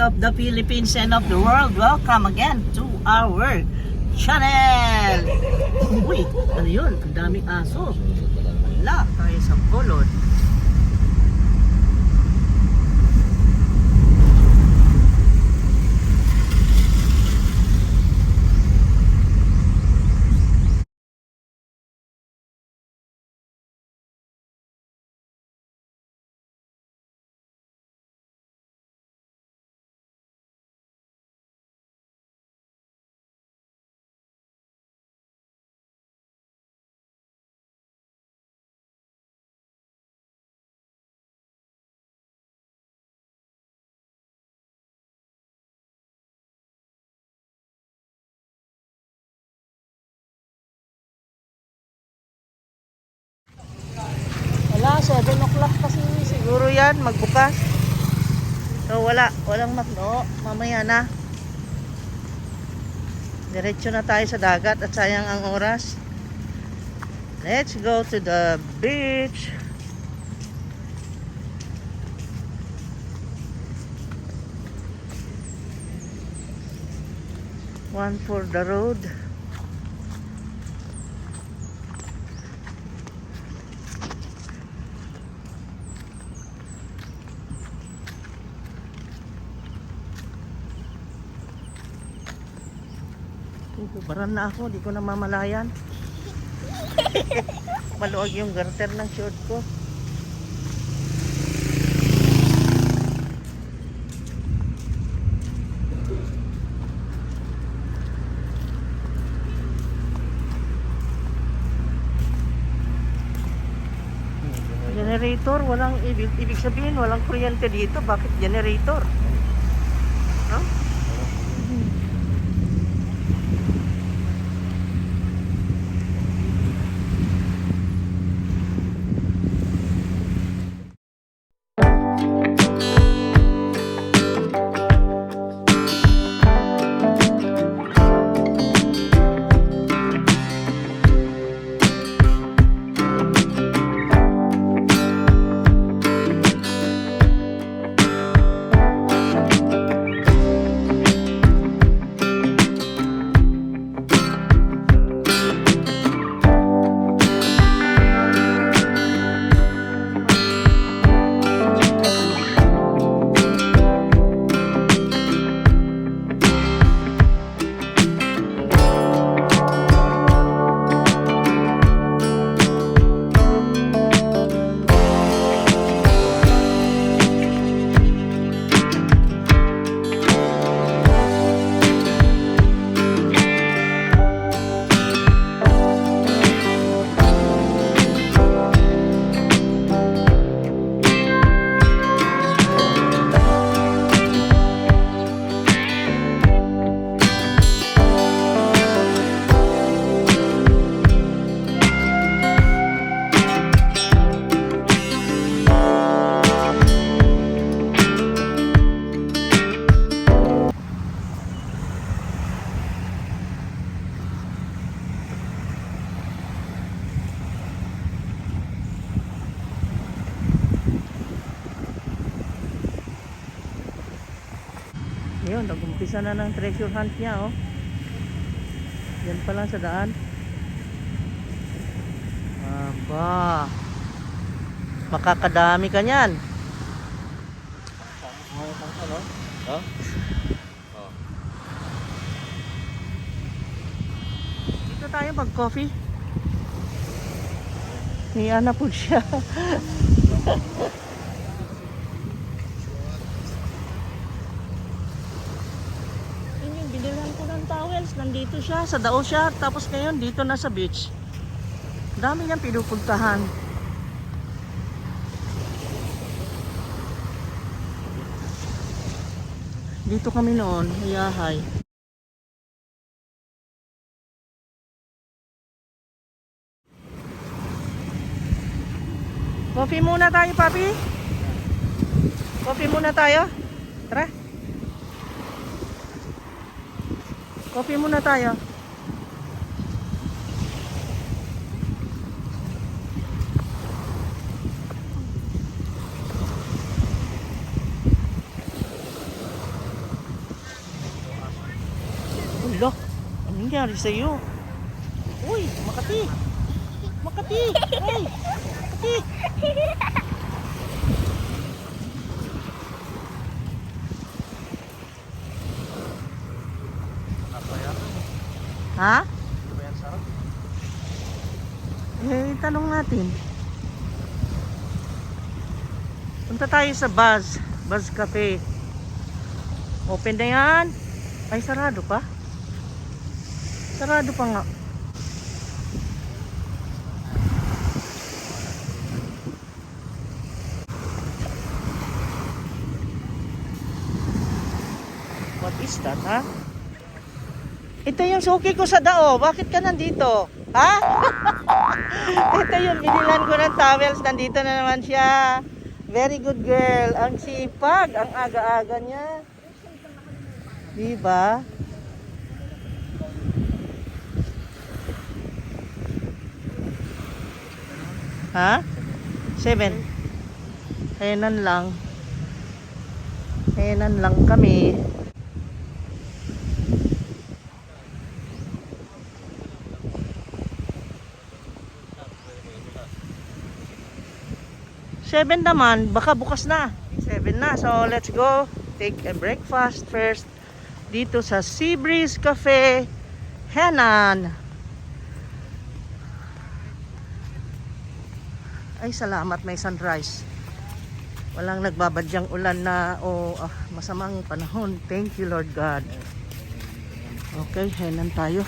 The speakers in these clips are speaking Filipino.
of the Philippines and of the world. Welcome again to our channel. Uy, ano yun? Ang daming aso. Wala, tayo sa Bolod. Wala, 7 o'clock kasi siguro yan magbukas. So walang magno, mamaya na. Diretso na tayo sa dagat at sayang ang oras. Let's go to the beach. One for the road. Baran na ako, di ko na mamalayan. Maluwag yung garter ng short ko. Generator, walang ibig sabihin, walang kuryente dito. Bakit generator? No? Yun, nag-umpisa na ng treasure hunt niya, oh. Yan pa lang sa daan. Aba, makakadami ka niyan. Dito tayo mag-coffee. Niya na po siya. Nandito siya, sa dao siya, tapos ngayon dito na sa beach. Dami niyang pinupuntahan. Dito kami noon, Yahay. Coffee muna tayo, papi. Coffee muna tayo. Tara. Coffee muna tayo. nangyari sa'yo? Uy, Makati! Makati! Hey! Makati! Ha? Eh, tanong natin. Punta tayo sa Buzz Cafe. Open na yan. Ay, sarado pa. Sarado pa nga. What is that, ha? Ito yung suki ko sa dao. Bakit ka nandito? Ha? Ito yung binilan ko ng towels. Nandito na naman siya. Very good girl. Ang sipag. Ang aga-aga niya. Diba? Ha? 7. Kainan lang. Kainan lang kami. Seven naman, baka bukas na. 7 na. So let's go. Take a breakfast first dito sa Seabreeze Cafe, Henan. Ay, salamat may sunrise. Walang nagbabadyang ulan na o masamang panahon. Thank you, Lord God. Okay, Henan tayo.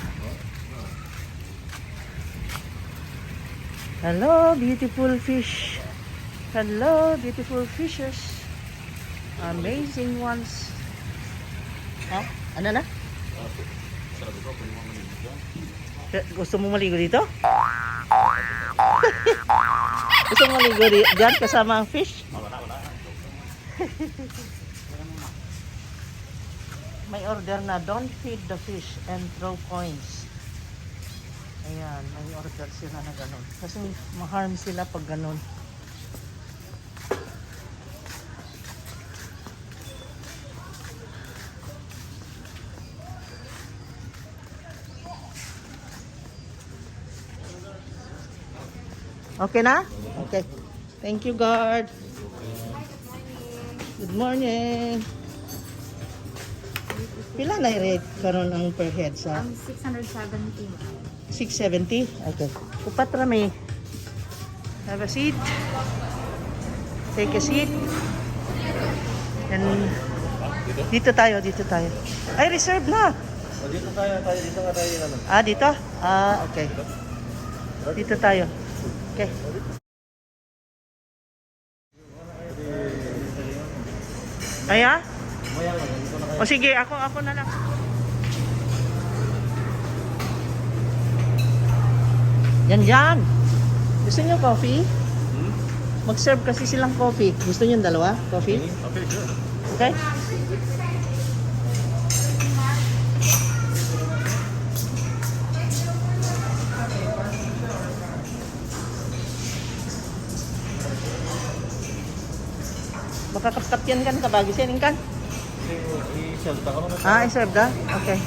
Hello, beautiful fish. Hello, beautiful fishes. Amazing ones. Ha? Ano na? Gusto mo maligo dito? Gusto mo maligo dyan kasama ang fish? May order na, don't feed the fish and throw coins. Ayan, may order sila na ganun. Kasi ma-harm sila pag ganun. Okay na? Okay. Thank you, guard. Good morning. Pila na i-rate karon ang per head sa? 670. 670? Okay. Upat rami. Have a seat. Take a seat. And dito tayo. Ay, reserve na. Dito nga tayo. Ah, dito? Ah, okay. Dito tayo. Okay. Aya? O sige, ako na lang. Yan. Gusto niyo coffee? Mag-serve kasi silang coffee. Gusto niyo dalawa? Coffee? Okay, sure. Okay? Makakapkapyan kan kabagi sining kan? I-serve ka naman. Ah, i-serve da? Okay.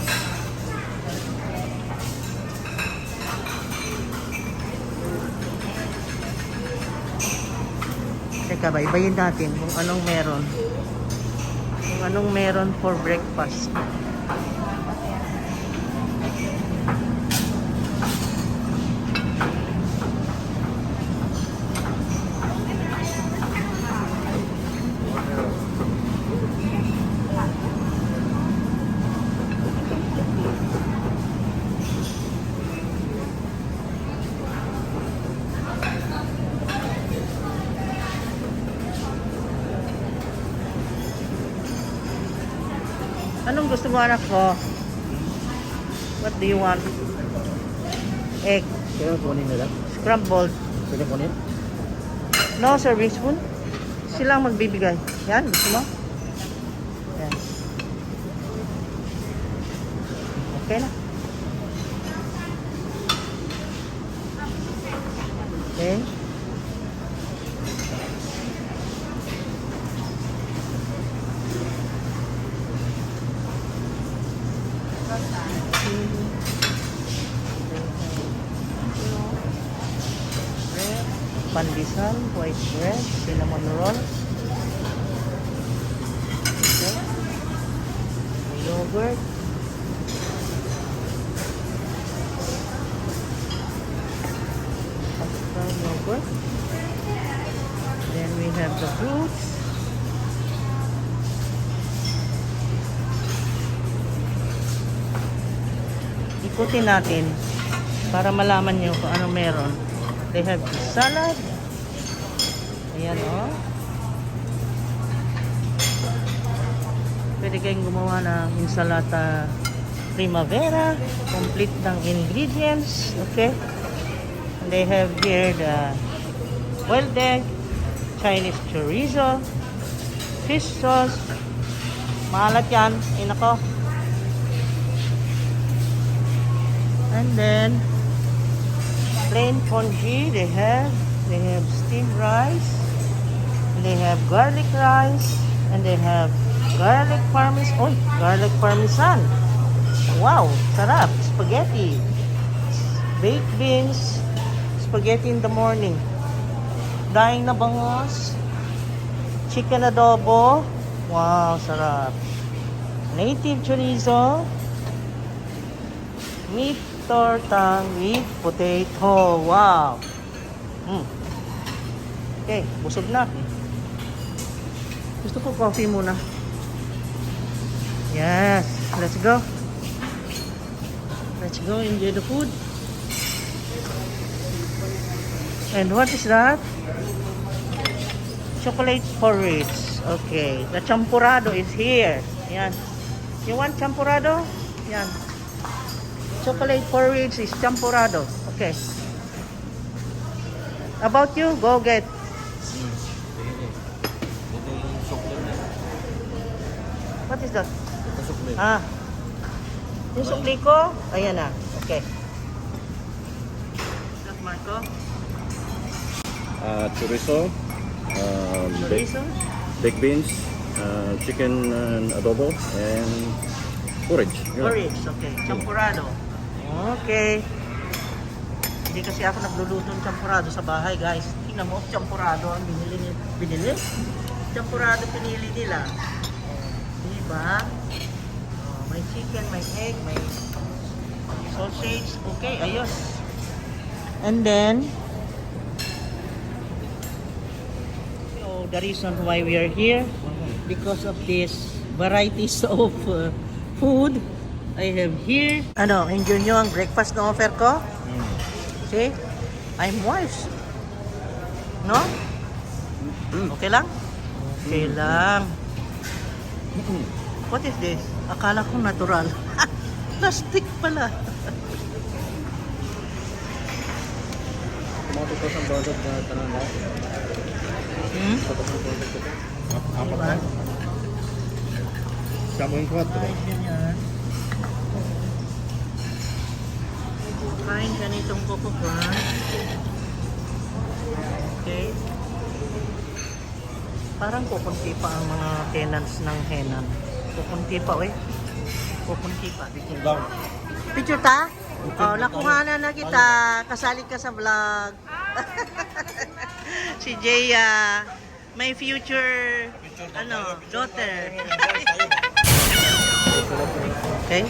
Teka ba, ibayin natin kung anong meron. Kung anong meron for breakfast. Anong gusto mo, anak ko? What do you want? Egg. Kaya kunin nila? Scrambled. Pwede kunin? No serving spoon. Silang magbibigay. Yan, gusto mo? Yan. Okay na. Okay. pandesal, white bread, cinnamon roll. Okay. Yogurt. Pasta yogurt. Then we have the fruits. Ikutin natin para malaman nyo kung ano meron. They have the salad. Ayan o. Pwede kayong gumawa ng insalata primavera. Complete ng ingredients. Okay. And they have here the boiled egg, Chinese chorizo, fish sauce. Maalat yan. Ay nako. And then plain congee they have steamed rice, and they have garlic rice, and they have garlic parmesan. Wow, sarap. Spaghetti, baked beans, spaghetti in the morning, daing na bangos, chicken adobo. Wow, sarap. Native chorizo, meat torta with potato. Wow. Okay, busog na. Gusto ko coffee muna. Yes, let's go. Let's go enjoy the food. And what is that? Chocolate porridge. Okay, the champurrado is here. Yan. You want champurrado? Yan. Chocolate porridge is champurrado. Okay. About you, go get. What is that? Ah. Yung sukli ko, ayan na. Okay. That Marco? Chorizo, Chorizo? baked beans, chicken adobo, and porridge. Porridge, okay. Champurrado. Okay. Hindi kasi ako nagluluto ng champurrado sa bahay, guys. Tingnan mo, champurrado ang binili. Champurrado pinili nila. Diba? May chicken, may egg, may sausage. Okay, ayos. And then, so the reason why we are here, because of this varieties of food I have here. Ano, enjoy nyo ang breakfast na offer ko? See? I'm wise. No? Okay lang? Okay lang. What is this? Akala ko natural. Plastic pala. Tomato sauce ang product na tanan na. Apat na. Siamo yung 4. Kain ganyan. Kain ganitong kukupan. Okay. Parang kukunti pa ang mga tenants ng Henan. Kukunti pa, we. Kukunti pa. Picture down. Picture ta? Oh, nakuhanan na kita. Kasali ka sa vlog. Si Jaya, my future daughter. Okay?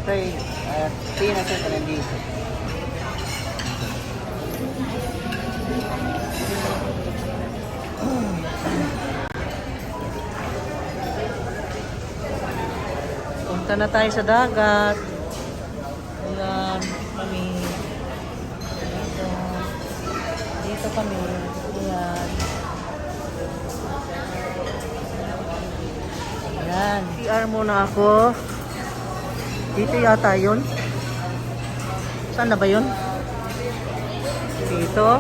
Okay, tingnan natin kung nandito. Punta na tayo sa dagat. Ayan, kami. Dito kami. Ayan. Ayan. PR muna ako. Dito yata yun. Saan na ba yun? Dito.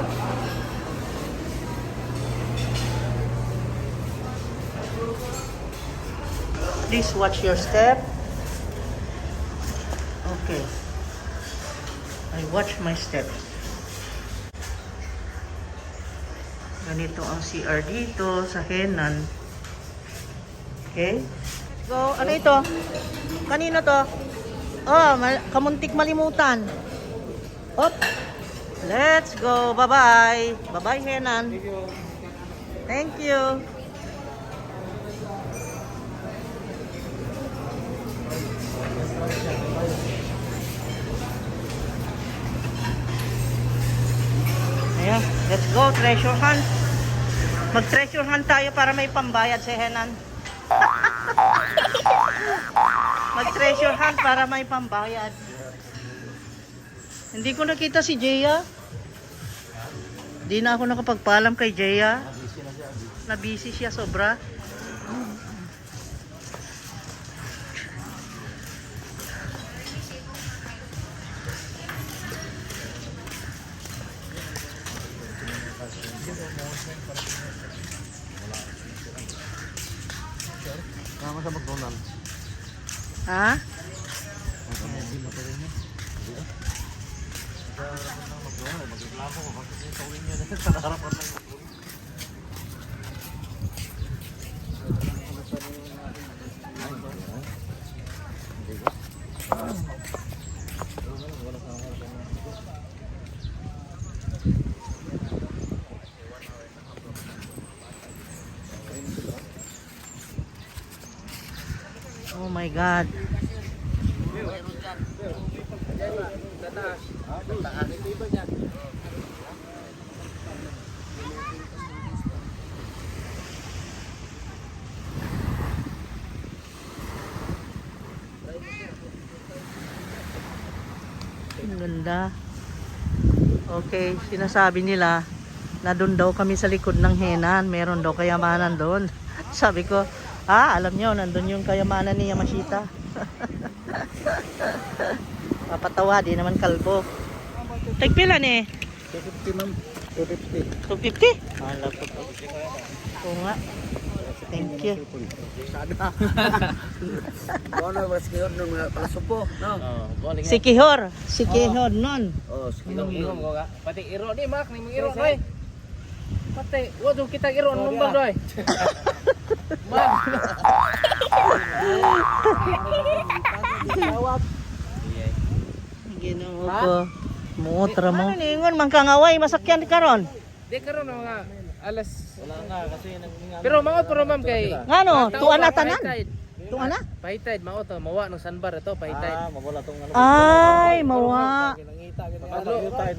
Please watch your step. Okay. I watch my steps. Ganito ang CR dito sa Henan. Okay? So, ano ito? Kanino to? Oh, kamuntik malimutan. Hop. Let's go. Bye-bye. Bye-bye, Henan. Thank you. Ayan, let's go, treasure hunt. Mag-treasure hunt tayo para may pambayad si Henan. Mag-treasure hunt para may pambayad. Hindi ko nakita si Jeya. Hindi na ako nakapagpaalam kay Jeya. Na-busy siya sobra. Sama sa McDonald's. Ha? Oh my God. Ang ganda. Okay, sinasabi nila na doon daw kami sa likod ng Henan. Meron daw kayamanan doon. Sabi ko, alam nyo, nandun yung kayamanan ni Yamashita. Papatawa, di naman kalbo. Tagpila ni? 250 ma'am. 250. 250? Oo nga. Thank you. Ano ba sikihor ng mga palasupo, no? Sikihor. Sikihor nun. Oh, sikihor. Pati iro ni mak ni iro doy. Pati wado kita iro numbang doy. Mak. Jawab. Ginoo ko. Muutra mo. Ano ningon mangkangaway masakyan karon? Di karon mga alas wala nga kasi pero mga pero ma'am kay Ngano, tuan na tanan? Tuan na? Pahitid mao to mawa ng sandbar ito pahitid. Mawala tong ano. Ay, mawa.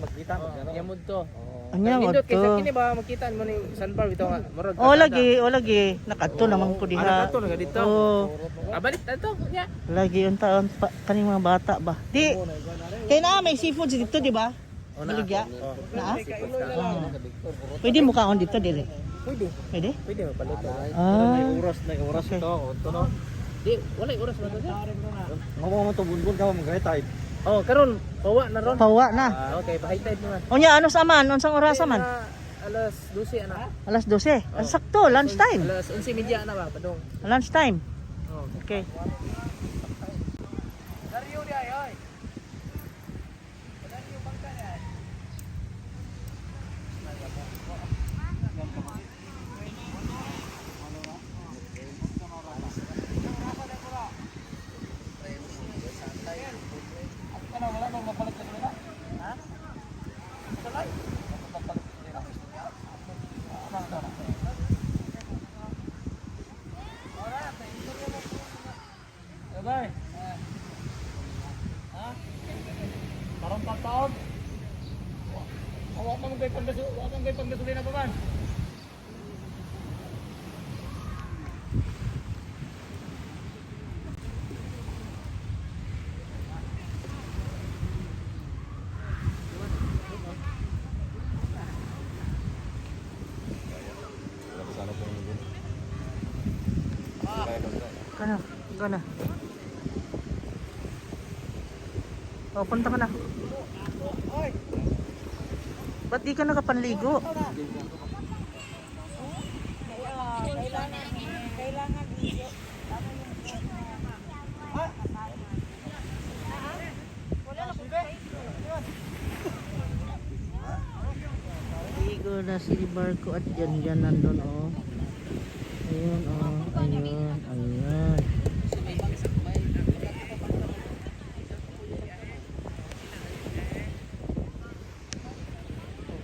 Magkita Yamud to. Anya mo Nindot kay sa to? kini ba makita mo ning sandbar bitaw nga murag. O lagi. Nakadto naman ko diha. Ano nga dito? Oo. Abalik to nya. Lagi unta kaning mga bata ba? Di. Kay na may seafood dito, di ba? Giligya. Na? Pwede mo kaon dito dire. Pwede. Pwede? Pwede paluto. Oras ito. Ito no. Di wala oras ba to? Mamo mo to bunbun ka magkahitay. Oh, karon pawa na ron. Pawa na. Okay, pahitid naman. Unya ano sa man? Unsang oras man? Alas 12 ana. Alas 12. Sakto, lunch time. Alas 11:30 na ba, padong. Lunch time. Oh. Okay. Dario di ay oy. Bye. Ha? Parang pataon. Awak man gay panggasolina pa man. Kana. O, punta ka na. Ba't di ka nakapanligo? ko na si Barko at yan nandun oh. Ayun oh, ayun.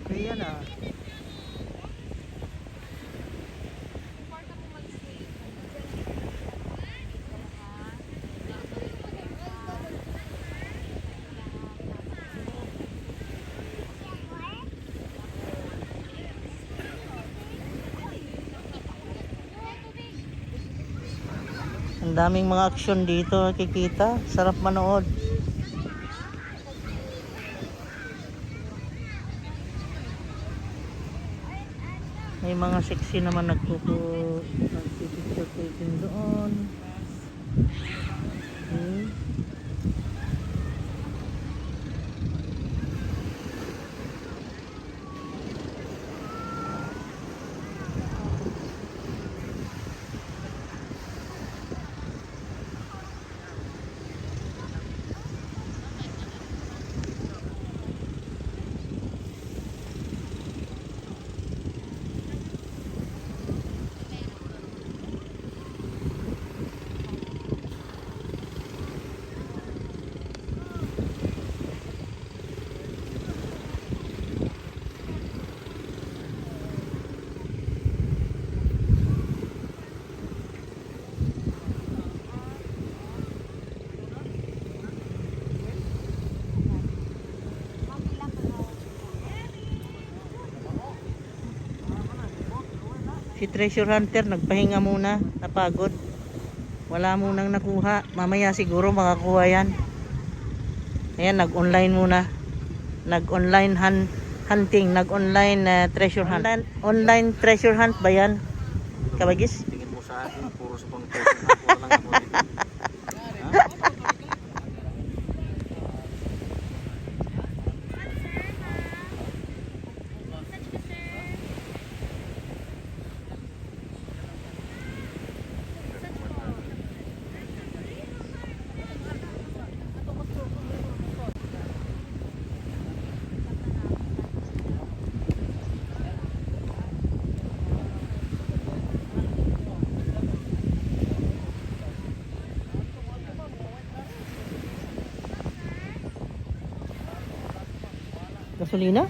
Okay yan ah. Ang daming mga aksyon dito nakikita. Sarap manood. May mga sexy naman nagpipicture taking doon. Okay. Si Treasure Hunter nagpahinga muna, napagod. Wala munang nakuha. Mamaya siguro makakuha yan. Ayan, nag-online muna. Nag-online hunting, nag-online treasure hunt. Online treasure hunt ba yan? Kabagis? Tingin mo sa akin, puro sa pang treasure hunt. Wala lang ako dito. Gasolina?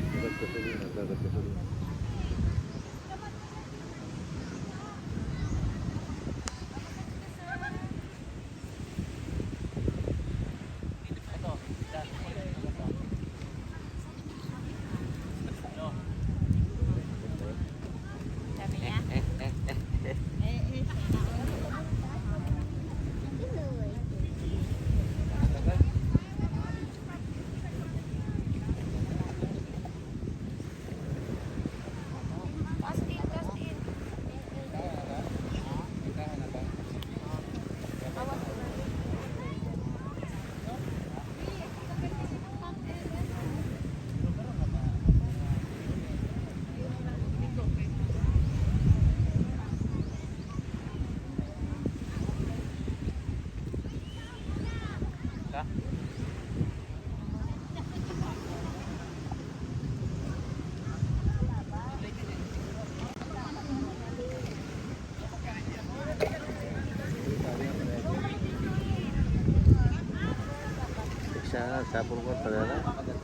Sa purwat padala.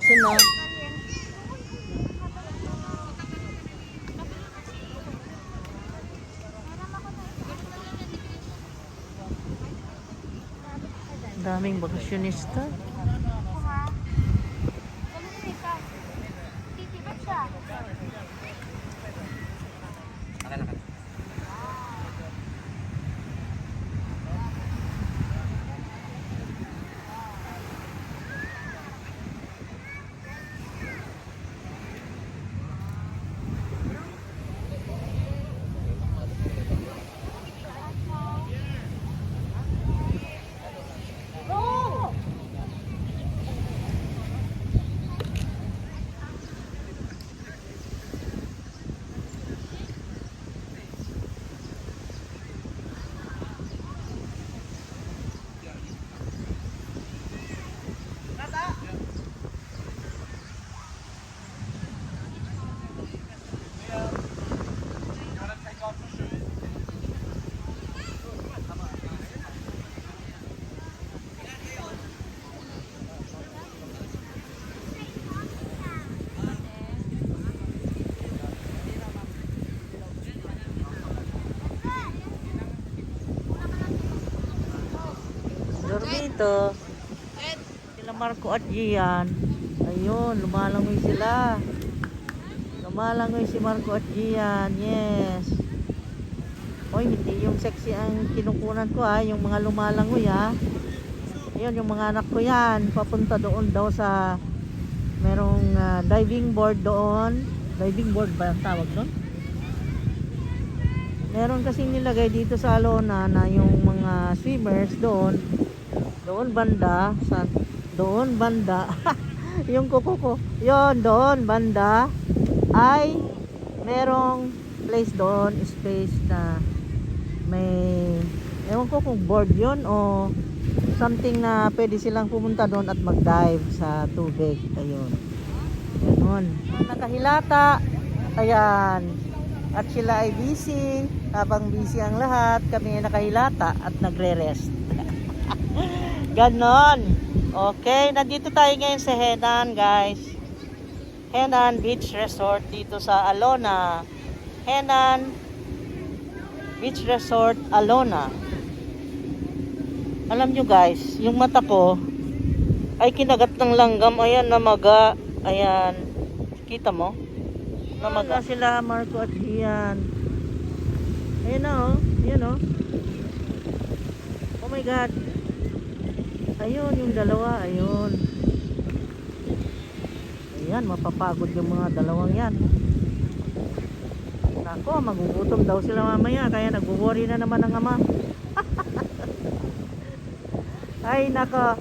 Sino? Daming bakasyonista. dito. Sila Marco at Gian. Ayun, lumalangoy sila. Lumalangoy si Marco at Gian. Yes. Oy, hindi yung sexy ang kinukunan ko ha. Yung mga lumalangoy ha. Ayun, yung mga anak ko yan. Papunta doon daw sa merong diving board doon. Diving board ba ang tawag doon? Meron kasing nilagay dito sa Alona na yung mga swimmers doon banda doon banda yung kuko ko yon doon banda ay merong place doon, space na may ewan ko kung board yon o something na pwede silang pumunta doon at mag-dive sa tubig. Ayun, ganun. Nakahilata, ayan. At sila ay busy. Habang busy ang lahat, kami ay nakahilata at nagre-rest. Ganon. Okay, nandito tayo ngayon sa Henan, guys. Henan Beach Resort dito sa Alona. Henan Beach Resort, Alona. Alam nyo guys, yung mata ko ay kinagat ng langgam. Ayan, namaga. Ayan. Kita mo? Namaga sila, Marco at Gian. Ayan na oh. Ayan oh. Oh my God. Ayun, yung dalawa. Ayun. Ayan, mapapagod yung mga dalawang yan. Nako, magugutom daw sila mamaya. Kaya nag-worry na naman ang ama. Ay, nako.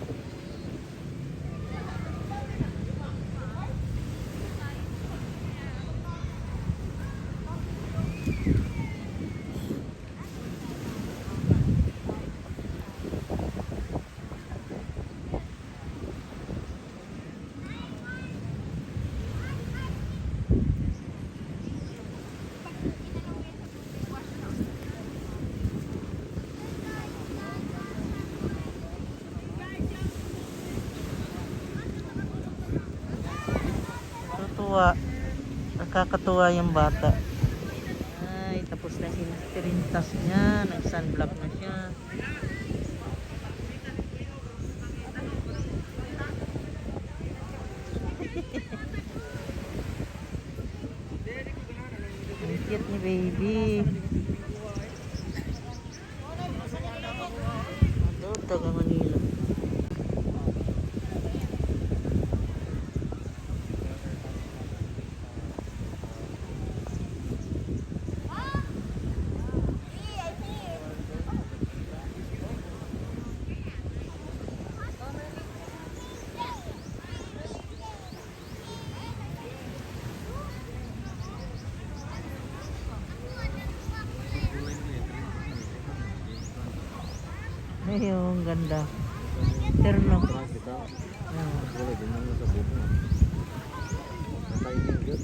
Nakakatuwa yung bata. Ay, tapos na sintirintas niya. Nag-sunblock na siya. Ang cute ni baby. Ano, taga Manila. Ayun, ganda. Terno. Boleh din naman sa buto. Timing good.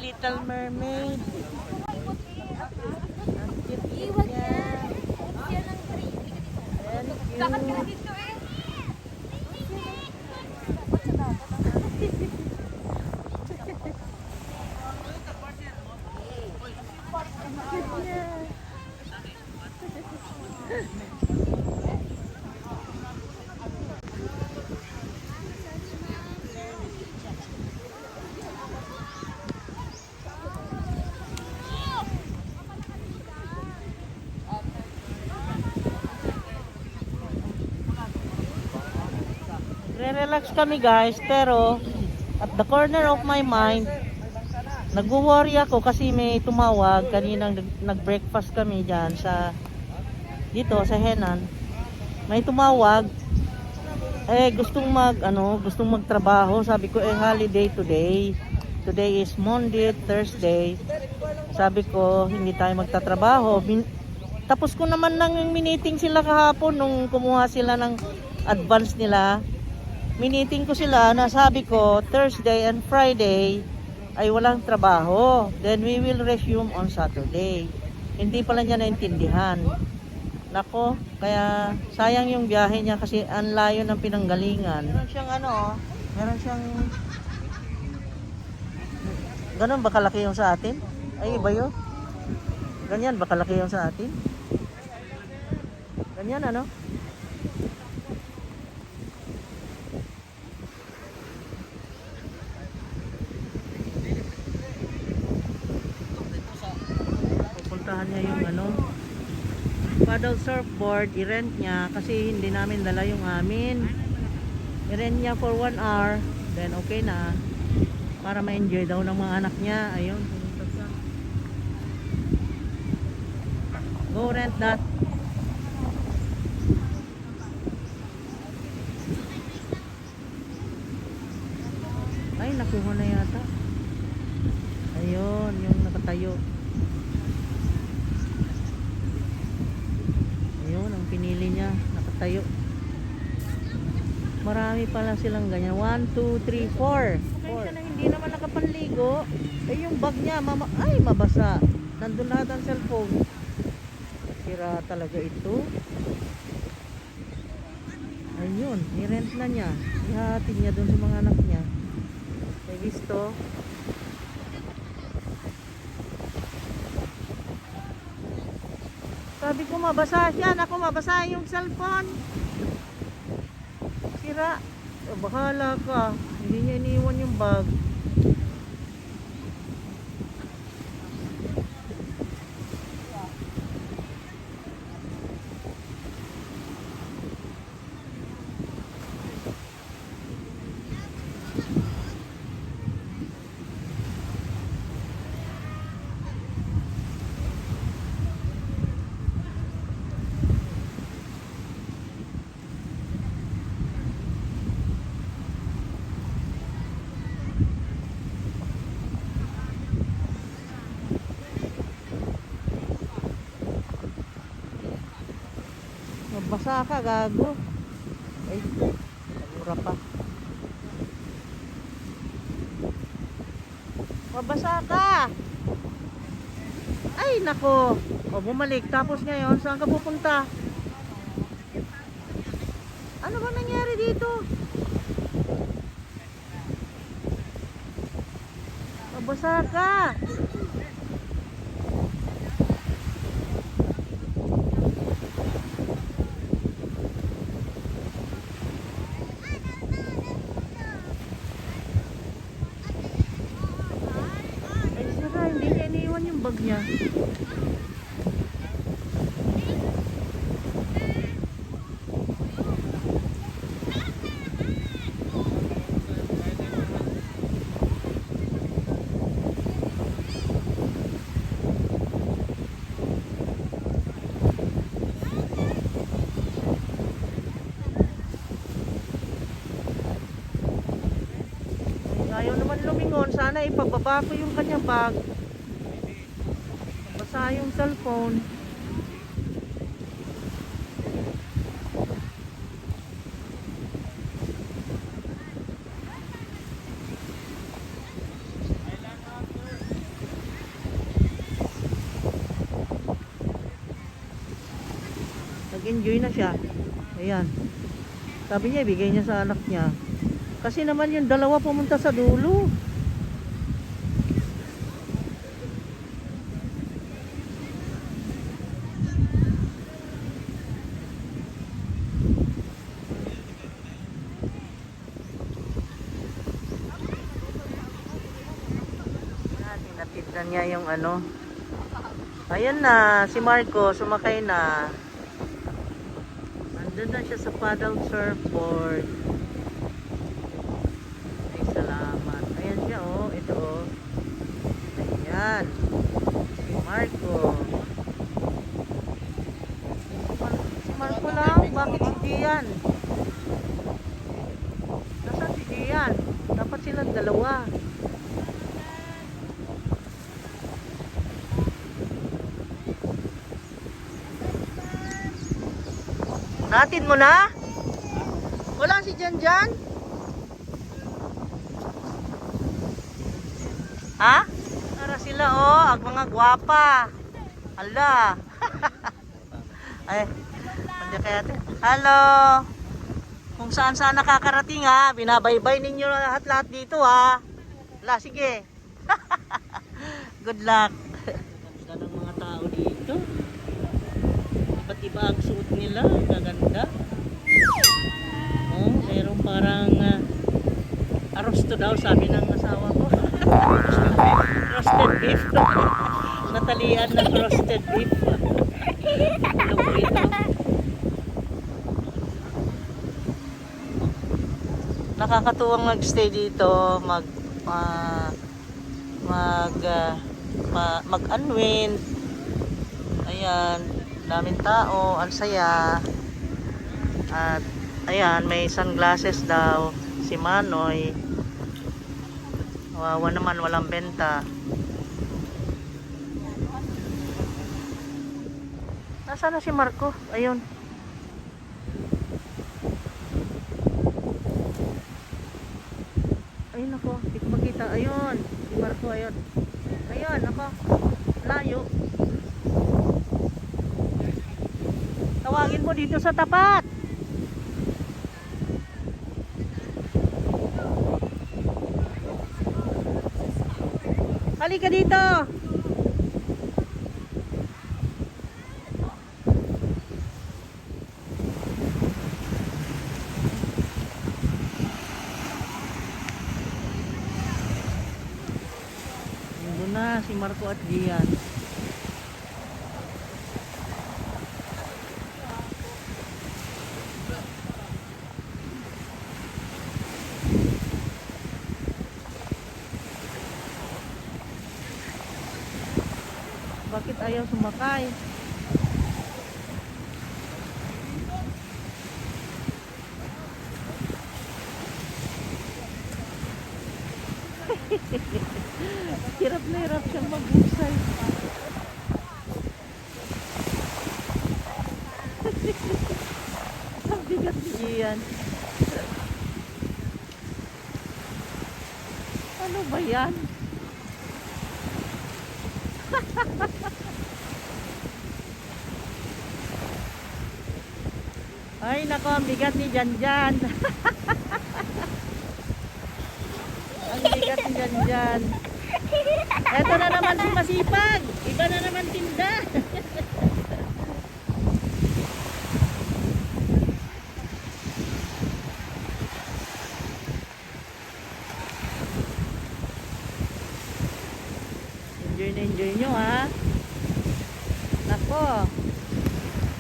Little Mermaid. Ang cute niya. Very cute. Relax kami guys, pero at the corner of my mind nagwo-worry ako kasi may tumawag kaninang nag-breakfast kami diyan sa dito sa Henan. May tumawag gustong magtrabaho. Sabi ko holiday today. Today is Monday, Thursday. Sabi ko hindi tayo magtatrabaho. Tapos ko naman nang miniting sila kahapon nung kumuha sila ng advance nila. Miniting ko sila na sabi ko Thursday and Friday ay walang trabaho. Then we will resume on Saturday. Hindi pala niya naintindihan. Nako, kaya sayang yung biyahe niya kasi ang layo ng pinanggalingan. Meron siyang Ganun ba kalaki yung sa atin? Ay, iba yun. Ganyan ba kalaki yung sa atin? Ganyan ano? Pupuntahan niya yung ano, paddle surfboard, i-rent niya kasi hindi namin dala yung amin. I-rent niya for 1 hour, then okay na. Para ma-enjoy daw ng mga anak niya. Ayun, pumunta siya. Go rent that. Ay, nakuha na yata. Ayun, yung nakatayo. Ayun, ang pinili niya, nakatayo. Marami pala silang ganyan. 1, 2, 3, 4. Siya na hindi naman nakapanligo. Eh yung bag niya, ay mabasa. Nandun lahat ang cellphone. Sira talaga ito. Ayun, i-rent na niya. Ihatid niya dun sa mga anak niya. May visto. Sabi ko mabasa siya. Ako mabasa yung cellphone. Sira. Bahala ka. Hindi niya iniwan yung bag. Mabasa ka, gago. Ay, mura pa. Mabasa ka. Ay, nako. O, bumalik. Tapos ngayon, saan ka pupunta? Ano ba nangyari dito? Mabasa ka. Hindi niya iniwan yung bag niya. Ayaw naman lumingon. Sana ipababa ko yung kanyang bag. Basa yung cellphone. Nag-enjoy na siya. Ayan. Sabi niya, ibigay niya sa anak niya. Kasi naman yung dalawa pumunta sa dulo. Tinatid na niya yung ano. Ayan na, si Marco sumakay na. Nandun na siya sa paddle surfboard. Ay, salamat. Ayan siya, oh. Ito, oh. Ayan. Si Marco. Si Marco lang? Bakit si Gian? Nasaan si Gian? Dapat silang dalawa. Natin mo na? Wala si Jan Jan? Ha? Tara sila oh, ang mga gwapa. Hala. Ay, hindi kaya ate. Hello. Kung saan saan nakakarating ha, binabaybay ninyo lahat-lahat dito ha. Hala, sige. Good luck. Ganda ng mga tao dito. Iba't iba ang suot nila. Gaganda. Oh, mayroong parang arrosto daw, sabi ng asawa ko. Roasted beef. Natalian ng roasted beef. Ano po ito? Nakakatuwang magstay dito, mag-unwind. Ayan, daming tao, ang saya. At ayan, may sunglasses daw si Manoy. Wawa naman, walang benta. Nasaan na si Marco? Ayun. Ayun ako, hindi ko makita. Ayun, si Marco, ayun. Ayun, ako. Layo. Tawagin mo dito sa tapat. Halika dito. Nandun na si Marco at Gian. Bakit ayaw sumakay? Hirap na hirap siyang maghusay. Ang bigat niyan. Ano ba yan? Ay nako, ang bigat ni Janjan. Ang bigat ni Janjan. Eto na naman si Masipag. Iba na naman tinda. Enjoy nyo ha. Nako,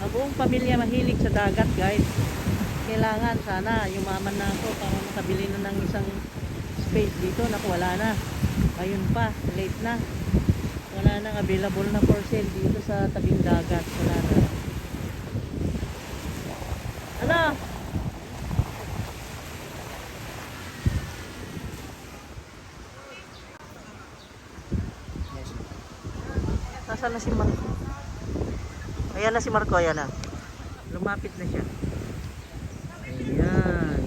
ang buong pamilya mahilig sa dagat guys. Kailangan sana yumaman na ako para makabili na ng isang space dito. Naku, wala na. Ayun pa, late na. Wala nang available na for sale dito sa tabing dagat. Wala na. Ano? Nasaan na si Marco? Ayan na si Marco, ayan na. Lumapit na siya. Ayan.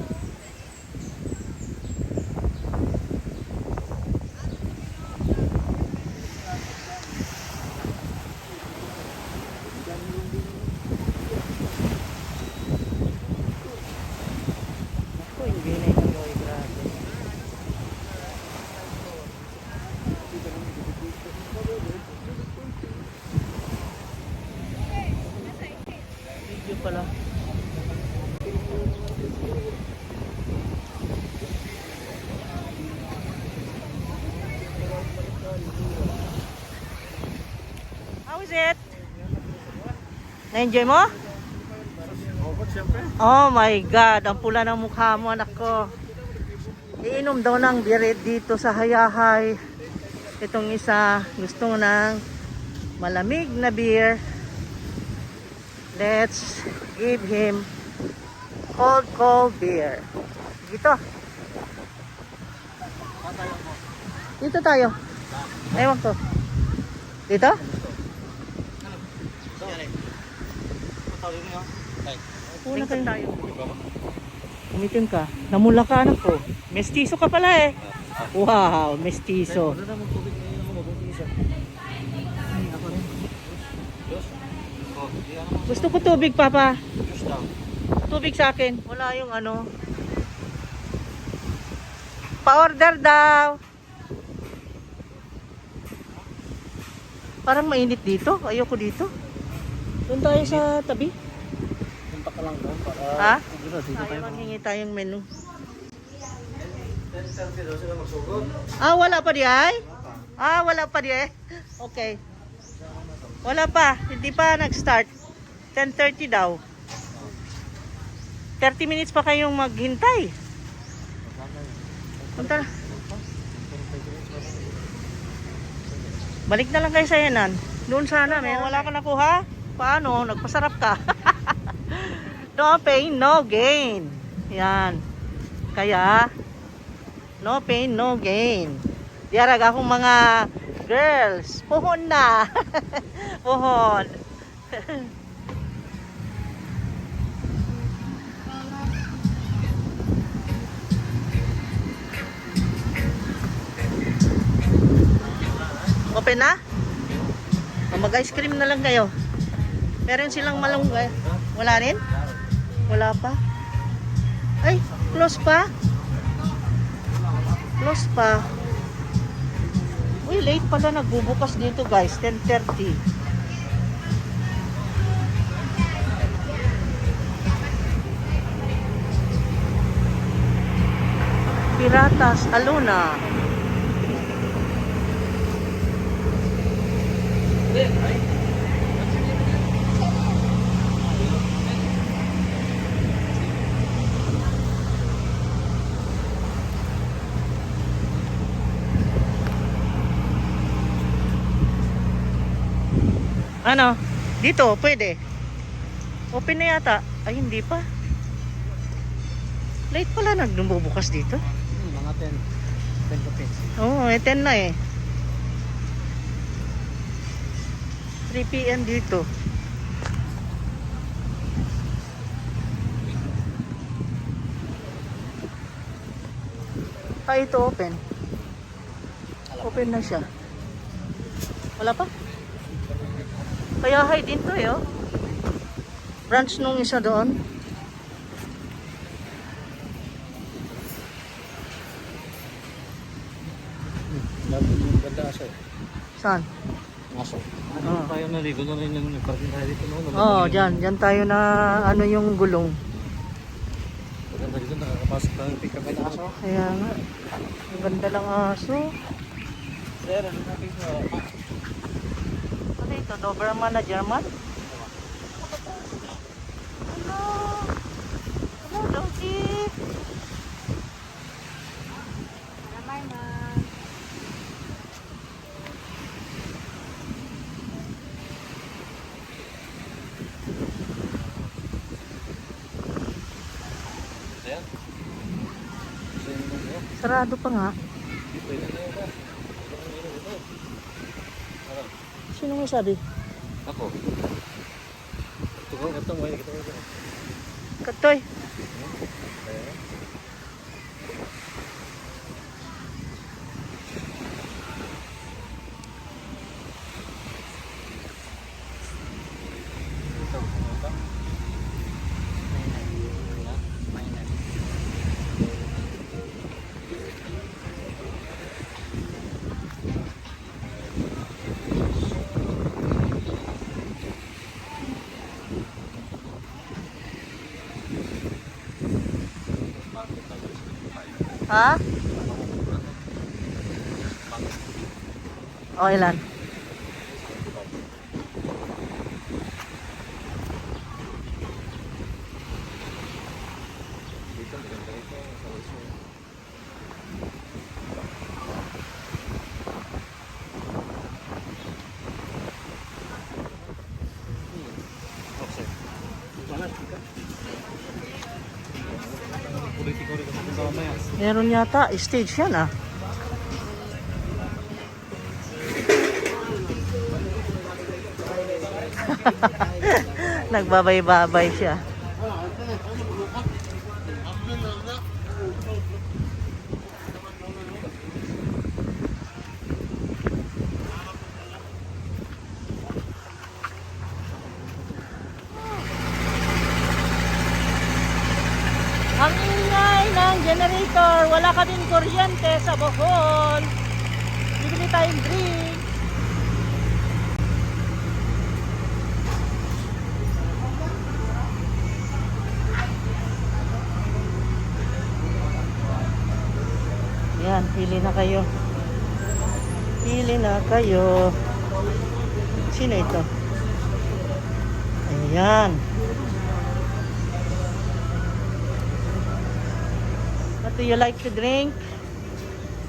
Ako, hindi na ito mo. Grabe. Video pala. How is it? Na-enjoy mo? Oh my God, ang pula ng mukha mo, anak ko. Iinom daw ng beer dito sa Hayahay. Itong isa, gusto ng malamig na beer. Let's give him cold beer. Dito. Dito tayo. Ewan ko. Dito? Una tayo. Umitim ka. Namula ka, anak ko. Mestizo ka pala eh. Wow, mestizo. Gusto ko tubig, Papa. Tubig sa akin. Wala yung ano. Pa-order daw. Parang mainit dito. Ayoko dito. Doon tayo sa tabi. Punta ka lang doon para... Ha? Dito, dito Tayo tayo. maghingi tayong menu. 10:30 daw sila magsugod. Ah, wala pa di ay? Ah, wala pa di eh. Okay. Wala pa. Hindi pa nag-start. 10:30 daw. 30 minutes pa kayong maghintay. Punta na. Balik na lang kayo sa yanan. Doon sana. Wala ka nakuha? Paano? Nagpasarap ka. No pain, no gain. Yan. Kaya, no pain, no gain. Diarag akong mga girls. Puhon na. Puhon. Open na? O, mag-ice cream na lang kayo. Meron silang malunggay. Wala rin? Wala pa? Ay, close pa? Close pa. Uy, late pala nagbubukas dito guys. 10:30. Piratas, Aluna. Ano? Dito, pwede. Open na yata. Ay, hindi pa. Late pala nagbubukas dito. Mga 10. 10 kapits. Oo, 10 na eh. 3 PM dito. Ah, ito open. Open na siya. Wala pa? Kaya high din to eh, oh. Branch nung isa doon. Lagi yung ganda aso. Saan? Aso. Oo. Tayo naligo na rin yung nagparking tayo dito noon. Oo, dyan tayo na ano yung gulong. Maganda dito, nakakapasok tayo yung pick-up na aso. Kaya nga. Ang ganda lang aso. Sir, ano natin sa... Ano ito? Doberman na German? Hello! Hello, donkey! Sir? Sir, ano mo? Sarado pa nga. Pwede na yun ba? Sino mo sabi? Ako. Ito mo, kita mo ito. Katoy. Ha? O, ilan? Politiko rin kasi sa mamaya. Meron yata. Stage yan ah. Nagbabay-babay siya. Ang ingay ng generator. Wala kaming kuryente sa Bohol. Bibili tayong drink. Ayan, pili na kayo. Pili na kayo. Sino ito? Ayan. What do you like to drink?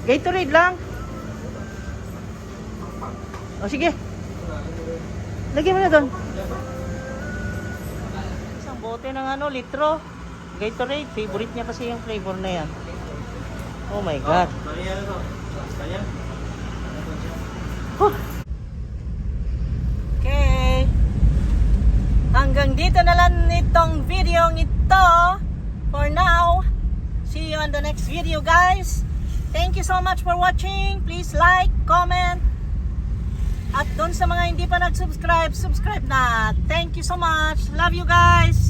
Gatorade lang. O sige. Lagyan mo na doon. Isang bote ng litro. Gatorade. Favorite niya kasi yung flavor na yan. Oh my God. Huh. Okay. Hanggang dito na lang itong video ito. For now. See you on the next video, guys. Thank you so much for watching. Please like, comment. At doon sa mga hindi pa nag-subscribe, subscribe na. Thank you so much. Love you guys.